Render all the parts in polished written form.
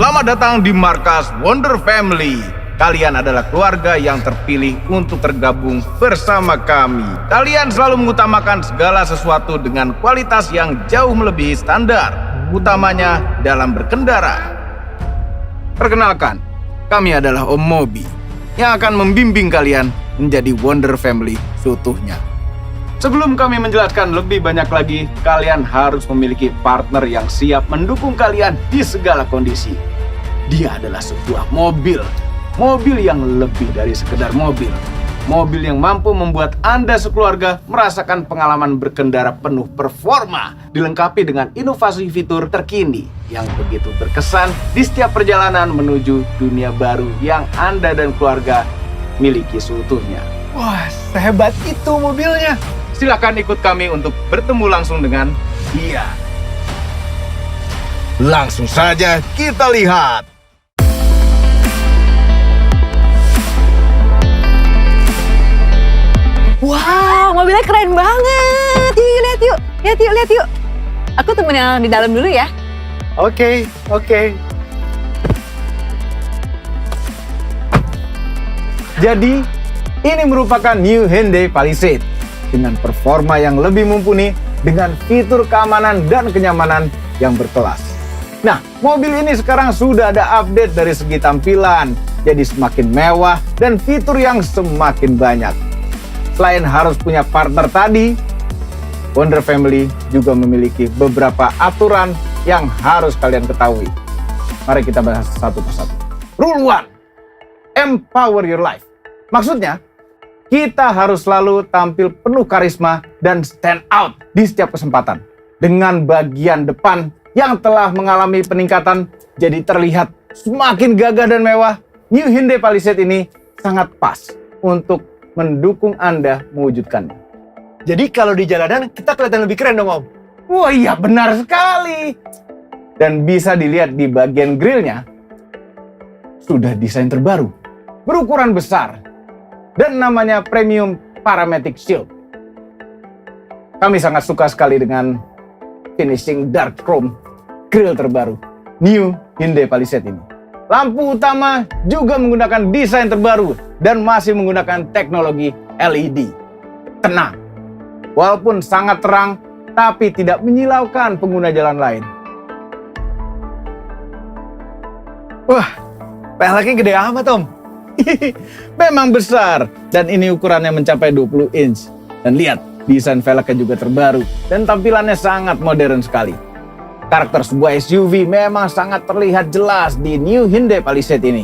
Selamat datang di markas Wonder Family. Kalian adalah keluarga yang terpilih untuk tergabung bersama kami. Kalian selalu mengutamakan segala sesuatu dengan kualitas yang jauh melebihi standar, utamanya dalam berkendara. Perkenalkan, kami adalah Om Mobi yang akan membimbing kalian menjadi Wonder Family seutuhnya. Sebelum kami menjelaskan lebih banyak lagi, kalian harus memiliki partner yang siap mendukung kalian di segala kondisi. Dia adalah sebuah mobil yang lebih dari sekedar mobil. Mobil yang mampu membuat Anda sekeluarga merasakan pengalaman berkendara penuh performa, dilengkapi dengan inovasi fitur terkini yang begitu berkesan di setiap perjalanan menuju dunia baru yang Anda dan keluarga miliki seutuhnya. Wah, sehebat itu mobilnya. Silakan ikut kami untuk bertemu langsung dengan dia. Langsung saja kita lihat. Wow, mobilnya keren banget. Yuk, lihat yuk. Aku temenin yang di dalam dulu ya. Oke. Jadi, ini merupakan New Hyundai Palisade dengan performa yang lebih mumpuni dengan fitur keamanan dan kenyamanan yang berkelas. Nah, mobil ini sekarang sudah ada update dari segi tampilan, jadi semakin mewah dan fitur yang semakin banyak. Selain harus punya partner tadi, Wonder Family juga memiliki beberapa aturan yang harus kalian ketahui. Mari kita bahas satu persatu. Rule 1, empower your life. Maksudnya, kita harus selalu tampil penuh karisma dan stand out di setiap kesempatan. Dengan bagian depan yang telah mengalami peningkatan jadi terlihat semakin gagah dan mewah, New Hyundai Palisade ini sangat pas untuk mendukung Anda mewujudkannya. Jadi kalau di jalanan kita kelihatan lebih keren dong, Om. Wah iya, benar sekali. Dan bisa dilihat di bagian grillnya, sudah desain terbaru, berukuran besar, dan namanya Premium Parametric Shield. Kami sangat suka sekali dengan finishing dark chrome grill terbaru New Hyundai Palisade ini. Lampu utama juga menggunakan desain terbaru dan masih menggunakan teknologi LED. Tenang, walaupun sangat terang, tapi tidak menyilaukan pengguna jalan lain. Wah, peleknya gede amat, Om. Memang besar, dan ini ukurannya mencapai 20 inch. Dan lihat, desain velgnya juga terbaru, dan tampilannya sangat modern sekali. Karakter sebuah SUV memang sangat terlihat jelas di New Hyundai Palisade ini.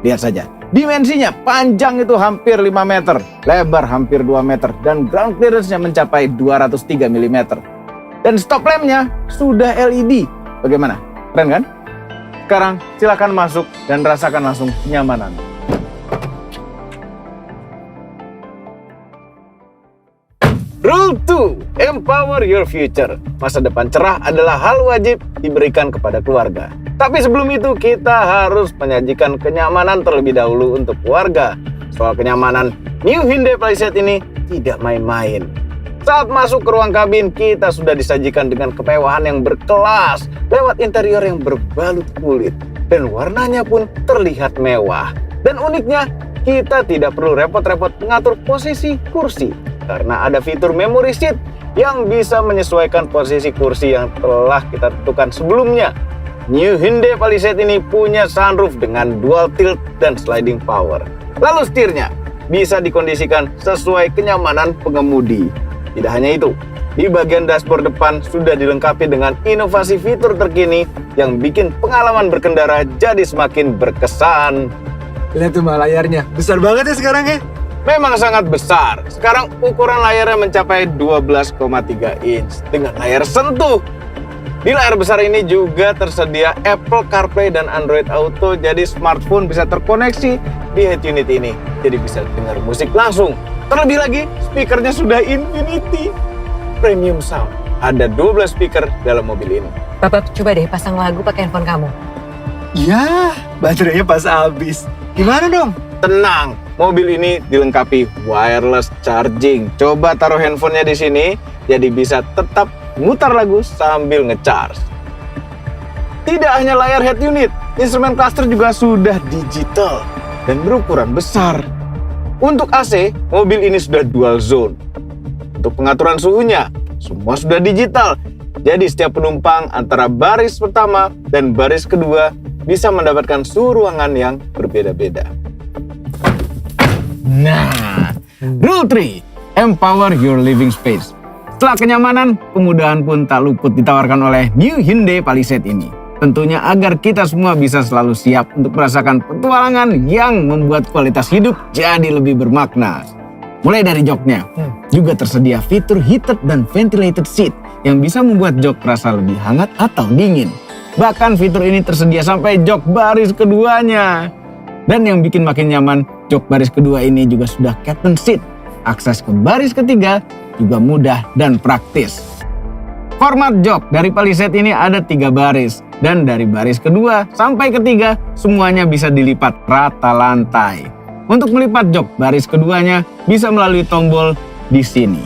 Lihat saja, dimensinya panjang itu hampir 5 meter, lebar hampir 2 meter, dan ground clearance-nya mencapai 203 mm. Dan stop lamp-nya sudah LED. Bagaimana? Keren kan? Sekarang silakan masuk dan rasakan langsung kenyamanan. Rule 2, empower your future. Masa depan cerah adalah hal wajib diberikan kepada keluarga. Tapi sebelum itu kita harus menyajikan kenyamanan terlebih dahulu untuk keluarga. Soal kenyamanan, New Hyundai Palisade ini tidak main-main. Saat masuk ke ruang kabin, kita sudah disajikan dengan kemewahan yang berkelas lewat interior yang berbalut kulit. Dan warnanya pun terlihat mewah. Dan uniknya, kita tidak perlu repot-repot mengatur posisi kursi, karena ada fitur memory seat yang bisa menyesuaikan posisi kursi yang telah kita tentukan sebelumnya. New Hyundai Palisade ini punya sunroof dengan dual tilt dan sliding power. Lalu setirnya bisa dikondisikan sesuai kenyamanan pengemudi. Tidak hanya itu, di bagian dashboard depan sudah dilengkapi dengan inovasi fitur terkini yang bikin pengalaman berkendara jadi semakin berkesan. Lihat tuh layarnya, besar banget ya sekarang ya. Memang sangat besar. Sekarang ukuran layarnya mencapai 12,3 inch dengan layar sentuh. Di layar besar ini juga tersedia Apple CarPlay dan Android Auto, jadi smartphone bisa terkoneksi di head unit ini. Jadi bisa dengar musik langsung. Terlebih lagi, speakernya sudah Infinity Premium Sound. Ada 12 speaker dalam mobil ini. Papa coba deh pasang lagu pakai handphone kamu. Ya, baterainya pas habis. Gimana dong? Tenang, mobil ini dilengkapi wireless charging. Coba taruh handphonenya di sini, jadi bisa tetap mutar lagu sambil ngecharge. Tidak hanya layar head unit, instrumen cluster juga sudah digital dan berukuran besar. Untuk AC, mobil ini sudah dual zone. Untuk pengaturan suhunya, semua sudah digital. Jadi setiap penumpang antara baris pertama dan baris kedua bisa mendapatkan suhu ruangan yang berbeda-beda. Nah, rule 3, empower your living space. Setelah kenyamanan, kemudahan pun tak luput ditawarkan oleh New Hyundai Palisade ini. Tentunya agar kita semua bisa selalu siap untuk merasakan petualangan yang membuat kualitas hidup jadi lebih bermakna. Mulai dari joknya, juga tersedia fitur heated dan ventilated seat yang bisa membuat jok terasa lebih hangat atau dingin. Bahkan fitur ini tersedia sampai jok baris keduanya. Dan yang bikin makin nyaman, jok baris kedua ini juga sudah captain seat. Akses ke baris ketiga juga mudah dan praktis. Format jok dari Palisade ini ada 3 baris. Dan dari baris kedua sampai ketiga semuanya bisa dilipat rata lantai. Untuk melipat jok baris keduanya bisa melalui tombol di sini.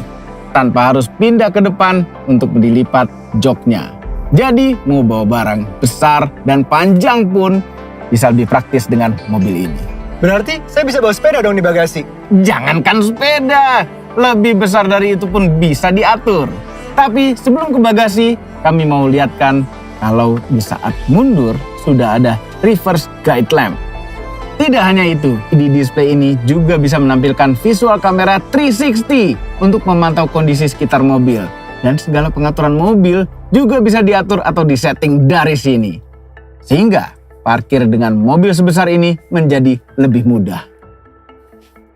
Tanpa harus pindah ke depan untuk dilipat joknya. Jadi mau bawa barang besar dan panjang pun bisa lebih praktis dengan mobil ini. Berarti saya bisa bawa sepeda dong di bagasi? Jangankan sepeda, lebih besar dari itu pun bisa diatur. Tapi sebelum ke bagasi, kami mau lihatkan kalau di saat mundur sudah ada reverse guide lamp. Tidak hanya itu, di display ini juga bisa menampilkan visual kamera 360 untuk memantau kondisi sekitar mobil. Dan segala pengaturan mobil juga bisa diatur atau disetting dari sini. Sehingga parkir dengan mobil sebesar ini menjadi lebih mudah.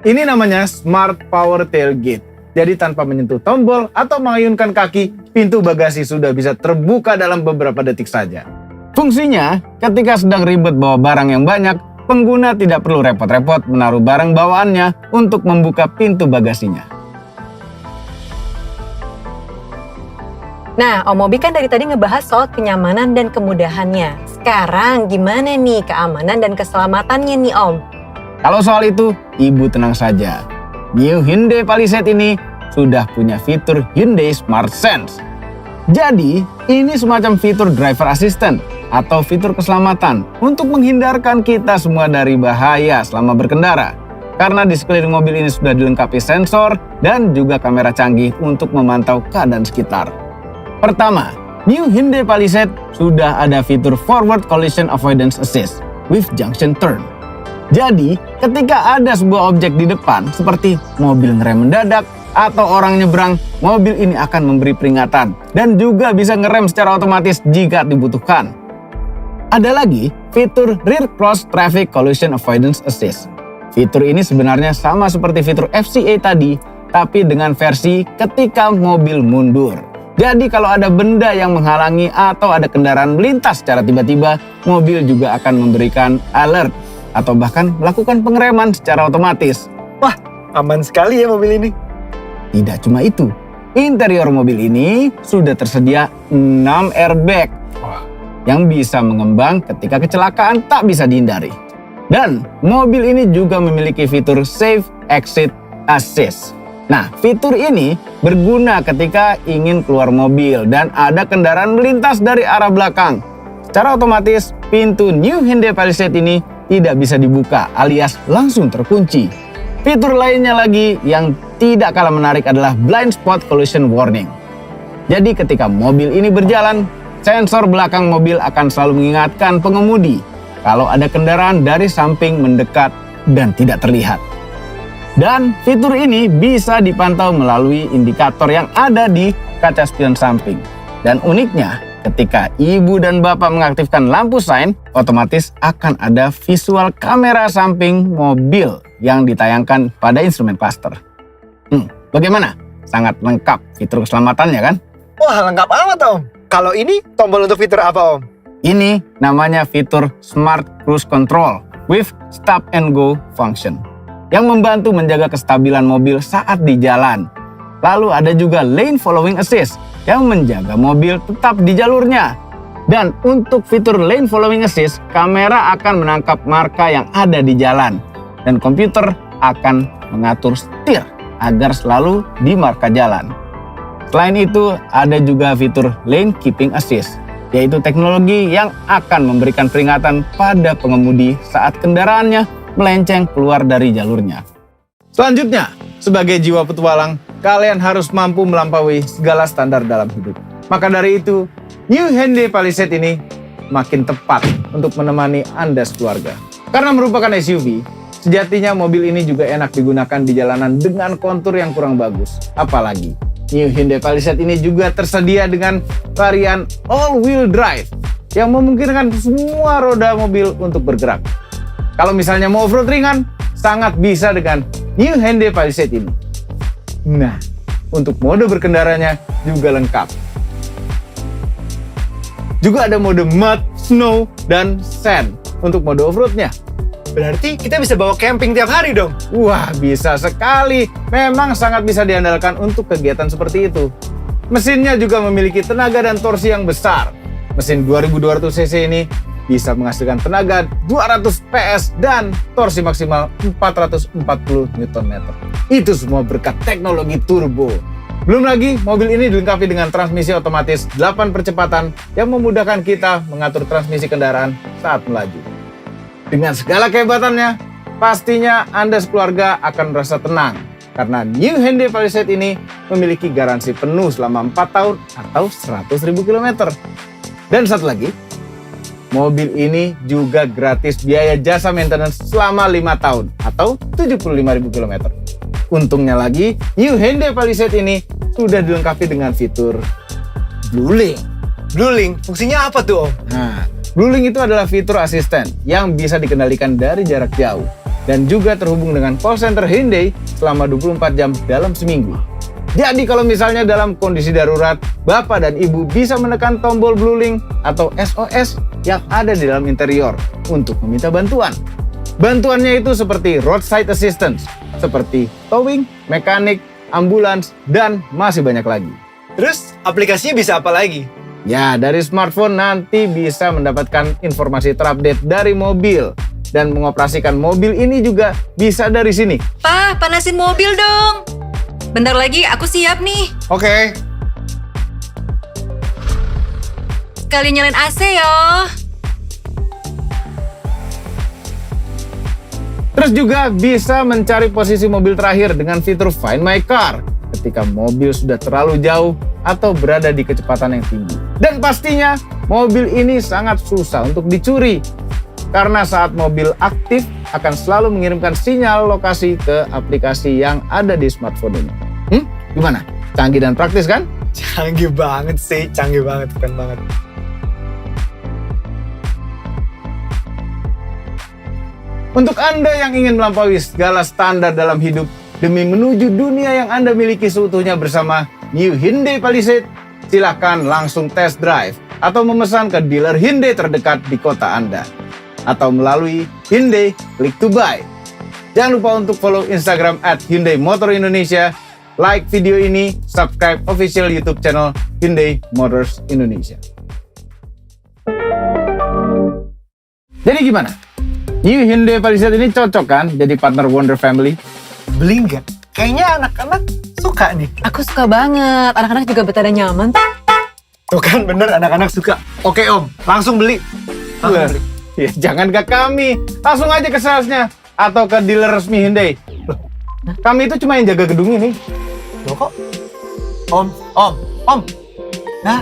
Ini namanya Smart Power Tailgate. Jadi tanpa menyentuh tombol atau mengayunkan kaki, pintu bagasi sudah bisa terbuka dalam beberapa detik saja. Fungsinya, ketika sedang ribet bawa barang yang banyak, pengguna tidak perlu repot-repot menaruh barang bawaannya untuk membuka pintu bagasinya. Nah, Om Mobi kan dari tadi ngebahas soal kenyamanan dan kemudahannya. Sekarang gimana nih keamanan dan keselamatannya nih Om? Kalau soal itu, Ibu tenang saja. New Hyundai Palisade ini sudah punya fitur Hyundai Smart Sense. Jadi, ini semacam fitur driver assistant atau fitur keselamatan untuk menghindarkan kita semua dari bahaya selama berkendara. Karena di sekeliling mobil ini sudah dilengkapi sensor dan juga kamera canggih untuk memantau keadaan sekitar. Pertama, New Hyundai Palisade sudah ada fitur Forward Collision Avoidance Assist with Junction Turn. Jadi, ketika ada sebuah objek di depan seperti mobil ngerem mendadak atau orang nyebrang, mobil ini akan memberi peringatan dan juga bisa ngerem secara otomatis jika dibutuhkan. Ada lagi fitur Rear Cross Traffic Collision Avoidance Assist. Fitur ini sebenarnya sama seperti fitur FCA tadi, tapi dengan versi ketika mobil mundur. Jadi kalau ada benda yang menghalangi atau ada kendaraan melintas secara tiba-tiba, mobil juga akan memberikan alert atau bahkan melakukan pengereman secara otomatis. Wah, aman sekali ya mobil ini. Tidak cuma itu, interior mobil ini sudah tersedia 6 airbag yang bisa mengembang ketika kecelakaan tak bisa dihindari. Dan mobil ini juga memiliki fitur Safe Exit Assist. Nah, fitur ini berguna ketika ingin keluar mobil dan ada kendaraan melintas dari arah belakang. Secara otomatis, pintu New Hyundai Palisade ini tidak bisa dibuka alias langsung terkunci. Fitur lainnya lagi yang tidak kalah menarik adalah Blind Spot Collision Warning. Jadi ketika mobil ini berjalan, sensor belakang mobil akan selalu mengingatkan pengemudi kalau ada kendaraan dari samping mendekat dan tidak terlihat. Dan fitur ini bisa dipantau melalui indikator yang ada di kaca spion samping. Dan uniknya, ketika ibu dan bapak mengaktifkan lampu sein, otomatis akan ada visual kamera samping mobil yang ditayangkan pada instrumen cluster. Bagaimana? Sangat lengkap fitur keselamatannya kan? Wah, lengkap amat Om. Kalau ini tombol untuk fitur apa Om? Ini namanya fitur Smart Cruise Control with Stop and Go function yang membantu menjaga kestabilan mobil saat di jalan. Lalu ada juga Lane Following Assist yang menjaga mobil tetap di jalurnya. Dan untuk fitur Lane Following Assist, kamera akan menangkap marka yang ada di jalan. Dan komputer akan mengatur setir agar selalu di marka jalan. Selain itu, ada juga fitur Lane Keeping Assist yaitu teknologi yang akan memberikan peringatan pada pengemudi saat kendaraannya melenceng keluar dari jalurnya. Selanjutnya, sebagai jiwa petualang, kalian harus mampu melampaui segala standar dalam hidup. Maka dari itu, New Hyundai Palisade ini makin tepat untuk menemani Anda sekeluarga. Karena merupakan SUV, sejatinya mobil ini juga enak digunakan di jalanan dengan kontur yang kurang bagus. Apalagi, New Hyundai Palisade ini juga tersedia dengan varian all-wheel drive yang memungkinkan semua roda mobil untuk bergerak. Kalau misalnya mau off-road ringan, sangat bisa dengan New Hyundai Palisade ini. Nah, untuk mode berkendaranya juga lengkap. Juga ada mode mud, snow, dan sand untuk mode off-roadnya. Berarti kita bisa bawa camping tiap hari dong? Wah, bisa sekali. Memang sangat bisa diandalkan untuk kegiatan seperti itu. Mesinnya juga memiliki tenaga dan torsi yang besar. Mesin 2200 cc ini bisa menghasilkan tenaga 200 PS dan torsi maksimal 440 Nm. Itu semua berkat teknologi turbo. Belum lagi, mobil ini dilengkapi dengan transmisi otomatis 8 percepatan yang memudahkan kita mengatur transmisi kendaraan saat melaju. Dengan segala kehebatannya, pastinya Anda sekeluarga akan merasa tenang karena New Hyundai Palisade ini memiliki garansi penuh selama 4 tahun atau 100.000 km. Dan satu lagi, mobil ini juga gratis biaya jasa maintenance selama 5 tahun atau 75.000 km. Untungnya lagi, New Hyundai Palisade ini sudah dilengkapi dengan fitur Bluelink. Bluelink, fungsinya apa tuh Om? Nah, Bluelink itu adalah fitur asisten yang bisa dikendalikan dari jarak jauh dan juga terhubung dengan call center Hyundai selama 24 jam dalam seminggu. Jadi kalau misalnya dalam kondisi darurat, Bapak dan Ibu bisa menekan tombol Bluelink atau SOS yang ada di dalam interior untuk meminta bantuan. Bantuannya itu seperti roadside assistance, seperti towing, mekanik, ambulans, dan masih banyak lagi. Terus aplikasinya bisa apa lagi? Ya, dari smartphone nanti bisa mendapatkan informasi terupdate dari mobil. Dan mengoperasikan mobil ini juga bisa dari sini. Pa, panasin mobil dong. Bentar lagi aku siap nih. Oke. Sekali nyalain AC ya. Terus juga bisa mencari posisi mobil terakhir dengan fitur Find My Car ketika mobil sudah terlalu jauh atau berada di kecepatan yang tinggi. Dan pastinya mobil ini sangat susah untuk dicuri karena saat mobil aktif akan selalu mengirimkan sinyal lokasi ke aplikasi yang ada di smartphone ini. Gimana? Canggih dan praktis kan? Canggih banget sih, canggih banget, keren banget. Untuk Anda yang ingin melampaui segala standar dalam hidup demi menuju dunia yang Anda miliki seutuhnya bersama New Hyundai Palisade, silakan langsung test drive atau memesan ke dealer Hyundai terdekat di kota Anda atau melalui Hyundai Click to Buy. Jangan lupa untuk follow Instagram @Hyundai Motor Indonesia, like video ini, subscribe official YouTube channel Hyundai Motors Indonesia. Jadi gimana? New Hyundai Palisade ini cocok kan jadi partner Wonder Family? Beli nggak? Kayaknya anak-anak suka nih. Aku suka banget. Anak-anak juga betah dan nyaman. Tuh kan bener, anak-anak suka. Oke Om, langsung beli. Lah, ya jangan ke kami, langsung aja ke salesnya atau ke dealer resmi Hyundai. Loh, kami itu cuma yang jaga gedung ini. Loh kok? Om. Nah,